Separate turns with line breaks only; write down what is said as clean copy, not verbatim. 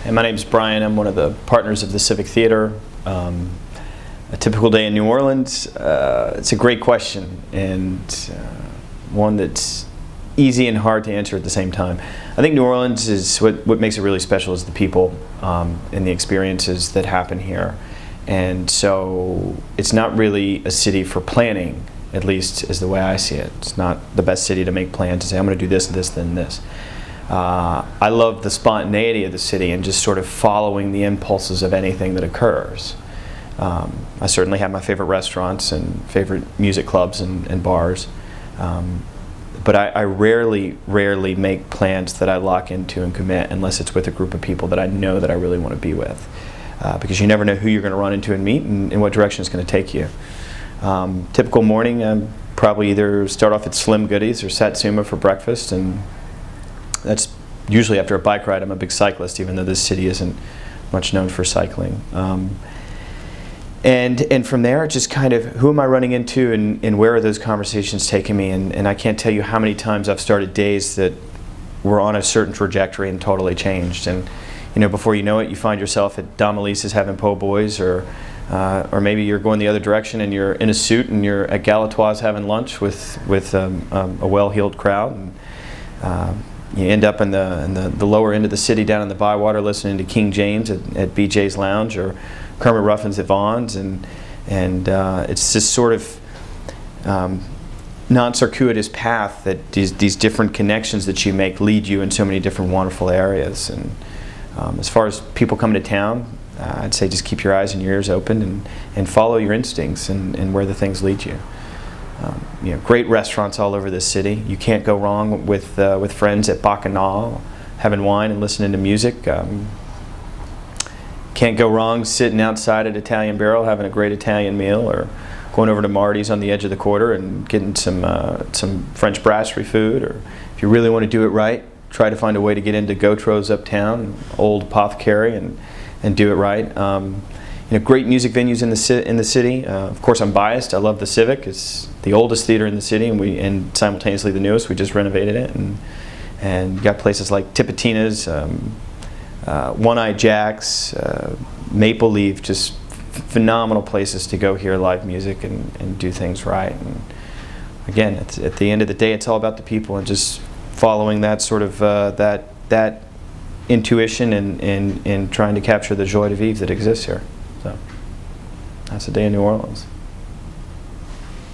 And my name's Brian. I'm one of the partners of the Civic Theater. A typical day in New Orleans, it's a great question, and one that's easy and hard to answer at the same time. I think New Orleans is what makes it really special is the people and the experiences that happen here. And so it's not really a city for planning, at least is the way I see it. It's not the best city to make plans to say, I'm going to do this, this, then this. I love the spontaneity of the city and just sort of following the impulses of anything that occurs. I certainly have my favorite restaurants and favorite music clubs and bars, but I rarely make plans that I lock into and commit unless it's with a group of people that I know that I really want to be with, because you never know who you're going to run into and meet and in what direction it's going to take you. Typical morning, probably either start off at Slim Goodies or Satsuma for breakfast, and that's usually after a bike ride. I'm a big cyclist, even though this city isn't much known for cycling. And from there, just kind of, who am I running into and where are those conversations taking me? And I can't tell you how many times I've started days that were on a certain trajectory and totally changed. And before you know it, you find yourself at Domelice's having po' boys, or maybe you're going the other direction and you're in a suit and you're at Galatoire's having lunch with a well-heeled crowd. And, you end up in the lower end of the city down in the Bywater listening to King James at BJ's Lounge or Kermit Ruffins at Vaughn's, and it's this sort of non-circuitous path that these different connections that you make lead you in so many different wonderful areas. And as far as people coming to town, I'd say just keep your eyes and your ears open and follow your instincts and where the things lead you. Great restaurants all over this city. You can't go wrong with friends at Bacchanal, having wine and listening to music. Can't go wrong sitting outside at Italian Barrel having a great Italian meal, or going over to Marty's on the edge of the quarter and getting some French brasserie food. Or if you really want to do it right, try to find a way to get into Gautro's uptown, old apothecary, and do it right. Great music venues in the city. Of course, I'm biased. I love the Civic. It's the oldest theater in the city, and simultaneously the newest. We just renovated it, and got places like Tipitina's, One-Eyed Jack's, Maple Leaf, just phenomenal places to go hear live music and do things right. And again, at the end of the day, it's all about the people and just following that sort of that intuition and trying to capture the joie de vivre that exists here. So that's a day in New Orleans.